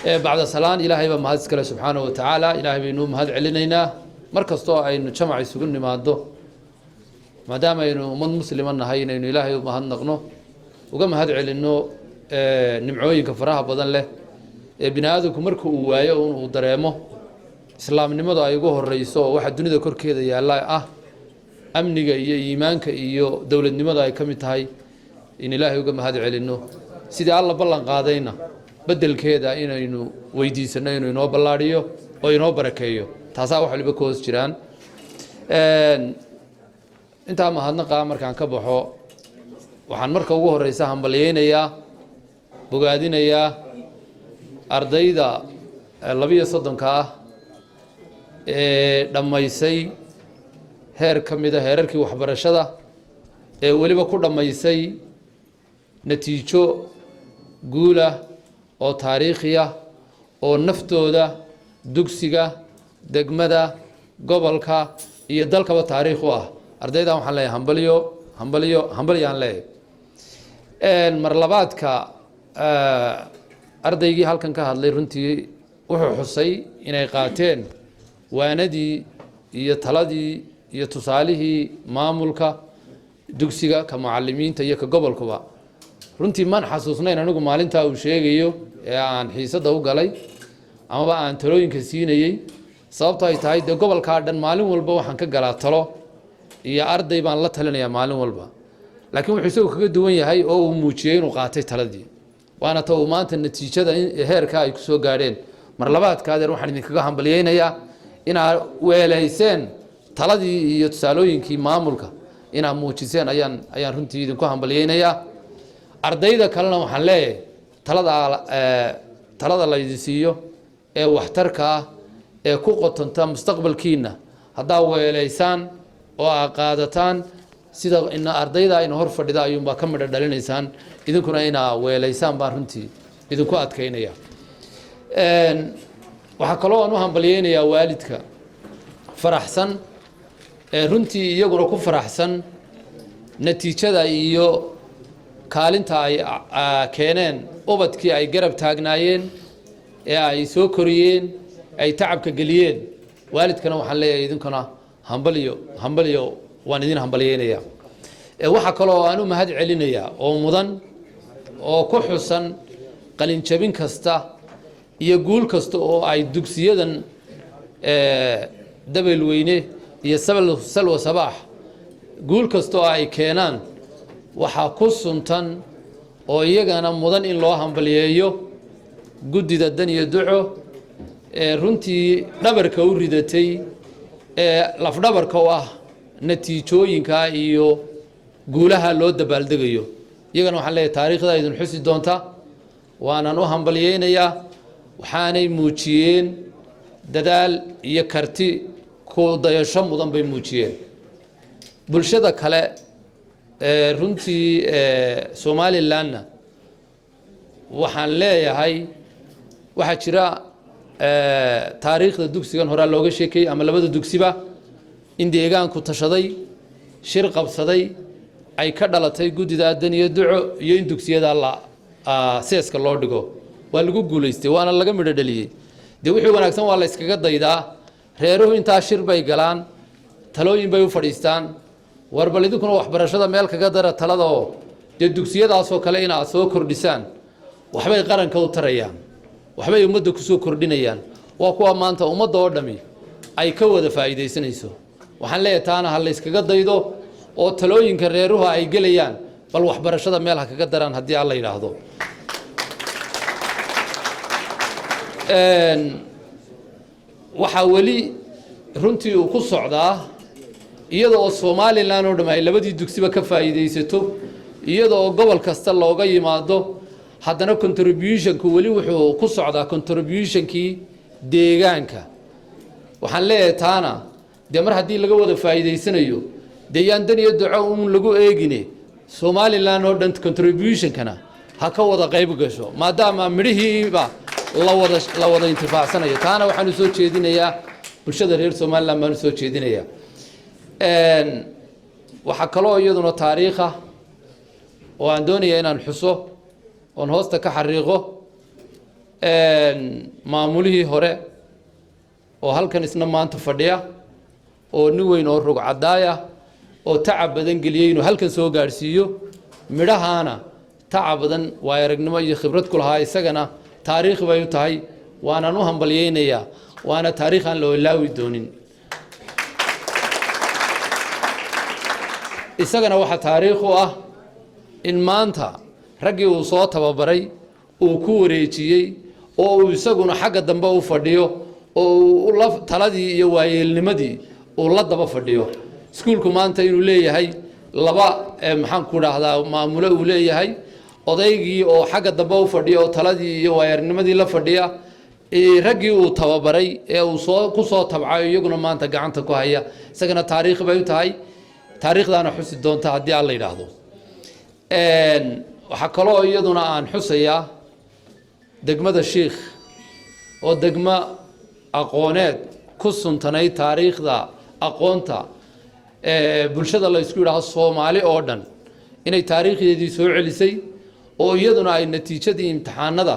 بعد سلام إلهي بمهد سكله سبحانه وتعالى إلهي بينو مهد علينا مركز طوع إنه جمع يسقون ما ده ما دام إنه من مسلمان هاي إنه إلهي مهد نقنه وقام هد علينا نمعوي كفراها بدن له بنادم كمركو وياه ودرامه إسلام نمضى يجوه الرئيس واحد دنيا كور كذا يا الله أمنك إيمانك إيو دولة نمضى كميت هاي إن إلهي وقام هد علينا سيد الله بلغ قاضينا بدل كذا إنه ويدي سنة إنه ينو بلاريو أو ينو بركيو تاسع حلو بكوز جيران أنت ما هذا قامر كان كبحو وحن مركو وجوه الرئيس هم بليين يا بقادين يا أرضيدا اللبية صدق كا لما يسي هير كم إذا هيركي وحبر الشدة ولي بكون لما يسي نتيجة قوله أو تاريخية أو نفتوده دكسيجا دجمدا قبلك يدلك بتاريخه أرديدا محلي همبليو ليه المرلبات كا أرديجي هالكن كهذا رنتي وحصي إن قاتين وندي يتلادي يتصاليه مامولك دكسيجا كمعلمين تيجي قبلك بقى runtii maan xasuusnayn anigu maalinta uu sheegayo ee aan xiisada u galay ama aan talooyinka siinayay sababtoo ay tahay gobolka dhan maalin walba waxaan ka galaa talo iyo arday baan la talinayaa maalin walba laakiin wuxuu isagu kaga duwan yahay oo uu muujiyay inuu qaatay taladii waana taa uu maanta natiijada heerka ay ku soo gaadheen mar labaadka adeer waxaan idinkaga hambaliyeynayaa inaad weelayseen taladii iyo tusaalooyinkii maamulka inaad muujiseen ayaan runtii idinku hambaliyeynayaa ardayda kalena waxaan leeyahay talada la idin siiyo ee waxtarka ah ee ku qotonta mustaqbalkiina haddaa weelaysaan oo aad qaadataan sida in ardayda ayna hor fadhida ayuunbaa ka midho dhalinaysaan idinkuna inaa weelaysaan baan runtii idinku adkaynaya waxaa kaloo aan u hambalyeynayaa waalidka faraxsan ee runtii iyaguna ku faraxsan natiijada iyo kaalinta ay keeneen ubadkii ay garab taagnaayeen ee ay soo koriyeen ay tacabka geliyeen waalidkana waxaan leeyahay idinkuna hambaliyo waan idin hambalyeynaya waxa kale oo aan u mahad celinayaa oo mudan oo ku xusan qalin jabin kasta iyo guul kasta oo ay dugsiyadan dabel weyne iyo salwa sabaax guul kasta oo ay keenaan waxaa ku suntan oo iyagana mudan in loo hambalyeeyo guddida dan iyo duco ee runtii dhabarka u ridatay ee lafdhabarka u ah natiijooyinka iyo guulaha loo dabaaldegayo iyagana waxaan leeyahay taariikhda idin xusi doonta waanan u hambalyeynayaa waxaanay muujiyeen dadaal iyo karti ku dayasho mudan bay muujiyeen bulshada kale runtii Somalilandna waxaan leeyahay waxa jira taariikhda dugsigan hore looga sheekay ama labada dugsiba in deegaanku tashaday shir qabsaday ay ka dhalatay guddida dan iyo duco iyo in dugsiyada la seeska loo dhigo waa lagu guuleystay waana laga midho dhaliyay wixii wanaagsan waa la iskaga daydaa reeruhu intaa shir bay galaan talooyin bay u fadhiistaan warbal idinkuna waxbarashada meel kaga dara talada oo dugsiyadaas oo kale inaad soo kordhisaan waxbay qaranka u tarayaan waxbay ummadda ku soo kordhinayaan waa kuwa maanta ummadda oo dhami ay ka wada faa'iideysanayso waxaan leeyahay taana hal iskaga daydo oo talooyinka reeruhu ay gelayaan bal waxbarashada meel ha kaga daraan haddii alla yiraahdo waxa wali runtii uu ku socdaa iyadoo Somaliland oo dhamay labadii dugsiba ka faa'iideysato iyadoo gobol kasta looga yimaado haddana contribution-ku wali wuxuu ku socdaa contribution-kii deegaanka waxaan leeyahay taana mar haddii laga wada faa'iideysanayo deeyaan dan iyo duco lagu eegine Somaliland oo dhan contribution-kana ha ka wada qayb gasho maadaama midhihiiba la wada intifaacsanayo taana waxaan soo jeedinayaa bulshada reer Somaliland baan soo jeedinayaa waxa kaloo iyaduna taariikha oo aan doonayaa inaan xuso oon hoosta ka xariiqo maamulihii hore oo halkan isna maanta fadhiya oo nin weyn oo rog cadaaya oo tacab badan geliyay inuu halkan soo gaarsiiyo midhahaana tacab badan waa aragnimo iyo khibrad ku lahaa isagana taariikh bay u tahay waanaan u hambalyeynayaa waana taariikh aan loo ilaawi doonin isagana waxa taariikh u ah in maanta raggii uu soo tababaray uu ku wareejiyey oo uu isaguna xagga dambe u fadhiyo oo taladii iyo waayeelnimadii uu la daba fadhiyo iskuulku maanta inuu leeyahay laba maxaan ku dhaahdaa maamulo uu leeyahay odaygii oo xagga dambe u fadhiyo oo taladii iyo waayeelnimadii la fadhiya raggii uu tababaray ee uu ku soo tabcayo iyaguna maanta gacanta ku haya isagana taariikh bay u tahay taariikhdaana xusi doonta haddii aan la yidhaahdo waxaa kaloo iyaduna aan xusayaa degmada shiikh oo degmo aqooneed ku suntanayd taariikhda aqoonta bulshada la isku yidhaahdo soomaali oo dhan inay taariikhdeedii soo celisay oo iyaduna ay natiijadii imtixaanada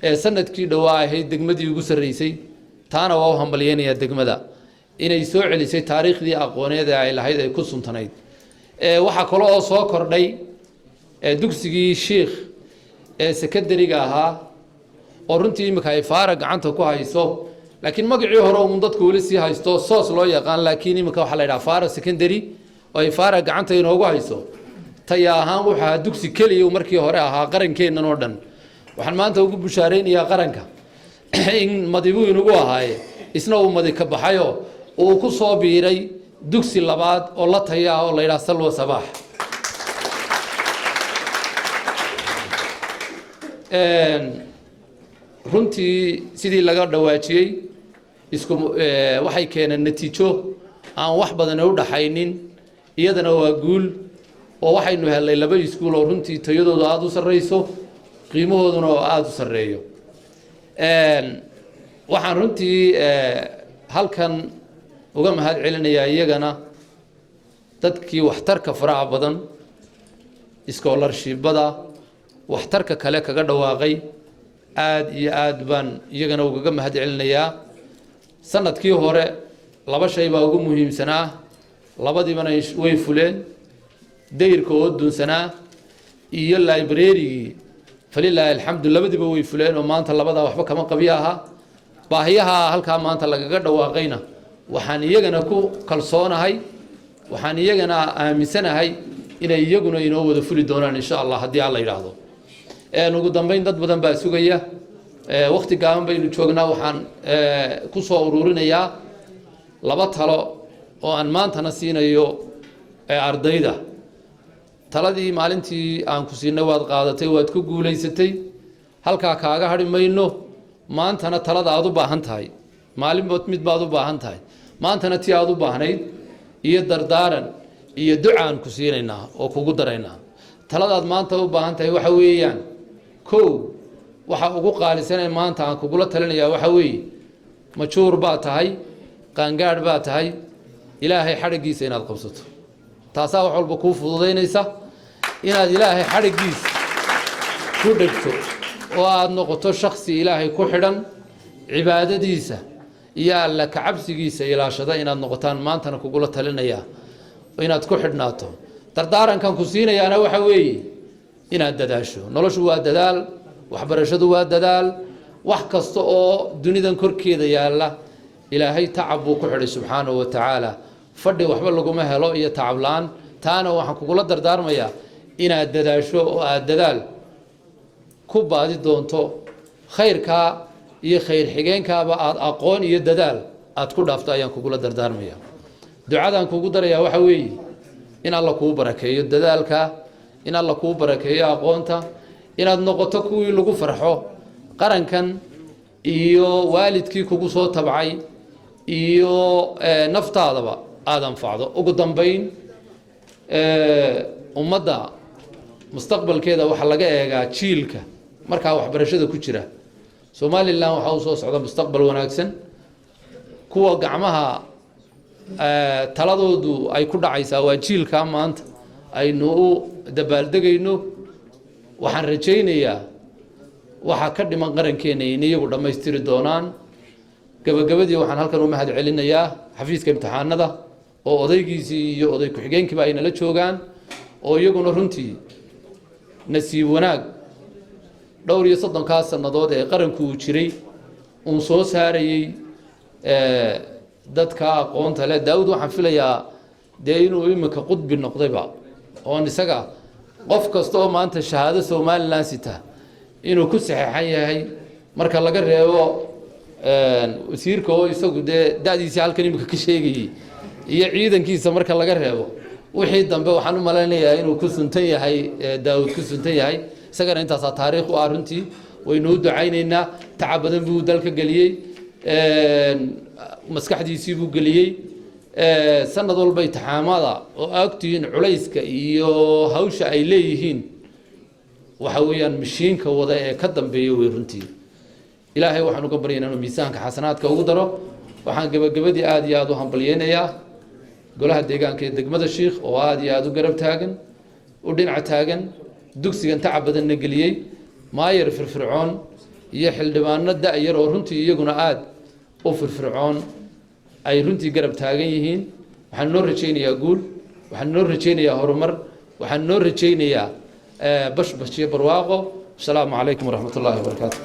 ee sanadkii dhowaa ahayd degmadii ugu sarreysay taana waa u hambalyeynayaa degmada inay soo celisay taariikhdii aqooneed ee ay lahayd ay ku suntanayd waxaa kale oo soo kordhay dugsigii shiikh ee sekondariga ahaa oo runtii imika ay faara gacanta ku hayso laakiin magacii hore uun dadku weli sii haysto soos loo yaqaan laakiin imika waxaa la yidhaha faara secondary oo ay faara gacanta inoogu hayso taya ahaan wuxuu ahaa dugsi keliya uu markii hore ahaa qarankeennan oo dhan waxaan maanta ugu bushaaraynayaa qaranka in madibuu inugu ahaaye isna uu madi ka baxayo uu ku soo biiray dugsi labaad oo la taya ah oo la yidhaha salwa sabaax runtii sidii laga dhawaajiyey waxay keeneen natiijo aan wax badan u dhaxaynin iyadana waa guul oo waxaynu helnay laba iskuul oo runtii tayadoodu aada u sarreyso qiimahooduna oo aada u sarreeyo waxaan runtii halkan uga mahad celinayaa iyagana dadkii waxtarka faraha badan iskoolarshibada waxtarka kale kaga dhawaaqay aada iyo aad baan iyagana ugaga mahad celinayaa sanadkii hore laba shay baa ugu muhiimsanaa labadiibana way fuleen dayrka oo dunsanaa iyo librarygii falilaahi alxamdu labadiiba way fuleen oo maanta labadaa waxba kama qabyo aha baahiyaha halkaa maanta lagaga dhawaaqayna waxaan iyagana ku kalsoonahay waxaan iyagana aaminsanahay inay iyaguna inoo wada fuli doonaan insha allah haddii alla yidhaahdo ugu dambeyn dad badan baa sugaya waqti gaaban baynu joognaa waxaan ku soo ururinayaa laba talo oo aan maantana siinayo ardayda taladii maalintii aan ku siinay waad qaadatay waad ku guulaysatay halkaa kaaga hadhi mayno maantana talada aad u baahan tahay maalinbood mid baad u baahan tahay maantana tii aad u baahnayd iyo dardaaran iyo ducaan ku siinaynaa oo kugu daraynaa taladaad maanta u baahan tahay waxa weeyaan kow waxa ugu qaalisanay maanta aan kugula talinayaa waxa weeye majuur baa tahay qaangaadh baa tahay ilaahay xadhiggiisa inaad qabsato taasaa wax walba kuu fududaynaysa inaad ilaahay xadhiggiisa ku dhegto oo aada noqoto shaksi ilaahay ku xidhan cibaadadiisa iyo alla kacabsigiisa ilaashada inaad noqotaan maantana kugula talinayaa inaad ku xidhnaato dardaarankan ku siinayaana waxa weeye inaad dadaasho noloshu waa dadaal waxbarashadu waa dadaal wax kasta oo dunidan korkeeda yaalla ilaahay tacab buu ku xidhay subxaanahu wa tacaala fadhi waxba laguma helo iyo tacab la-aan taana waxaan kugula dardaarmayaa inaad dadaasho oo aada dadaal ku baadi doonto khayrkaa iyo khayr xigeenkaaba aada aqoon iyo dadaal aada ku dhaafto ayaan kugula dardaarmaya ducadaan kugu darayaa waxa weeye in alla kuu barakeeyo dadaalka in alla kuu barakeeyo aqoonta inaad noqoto kuwii lagu farxo qarankan iyo waalidkii kugu soo tabcay iyo naftaadaba aada anfacdo ugu dambeyn ummadda mustaqbalkeeda waxaa laga eegaa jiilka markaa waxbarashada ku jira somalilan waxaa u soo socda mustaqbal wanaagsan kuwa gacmaha taladoodu ay ku dhacaysaa waa jiilkaa maanta aynu u dabaaldegayno waxaan rajaynayaa waxaa ka dhiman qarankeena in iyagu dhammaystiri doonaan gabagabadii waxaan halkan u mahad celinayaa xafiiska imtixaanada oo odaygiisii iyo oday ku-xigeenkiiba ay nala joogaan oo iyaguna runtii nasiib wanaag dhowr iyo 30 sannadood ee qaranku uu jiray uun soo saarayay dadka aqoonta leh. daawud waxaan filayaa dee inuu imika qudbi noqdayba oon isaga qof kasta oo maanta shahaado somalilan sita inuu ku saxeexan yahay marka laga reebo wasiirka oo isagu dee da'diisii halkan imika ka sheegayay iyo ciidankiisa marka laga reebo wixii dambe waxaan u malaynayaa inuu ku suntan yahay daawud ku suntan yahay isagana intaasaa taariikh u ah runtii waynu u ducaynaynaa tacab badan buu dalka geliyey maskaxdiisii buu geliyey sanad walba imtixaamada oo agtihiin culayska iyo hawsha ay leeyihiin waxa weeyaan mashiinka wada ee ka dambeeya way runtii ilaahay waxaan uga baryaynaa inuu miisaanka xasanaadka ugu daro. waxaan gabagabadii aad iyo aad u hambalyeynayaa golaha deegaanka ee degmada Shiikh oo aad iyo aad u garab taagan u dhinac taagan dugsigan tacab badanna geliyey maayar firfircoon iyo xildhibaano da'yar oo runtii iyaguna aad u firfircoon ay runtii garab taagan yihiin. waxaan noo rajaynayaa guul, waxaan noo rajaynayaa horumar, waxaan noo rajaynayaa bashbash iyo barwaaqo. asalaamu calaykum waraxmatullaahi wabarakaatu.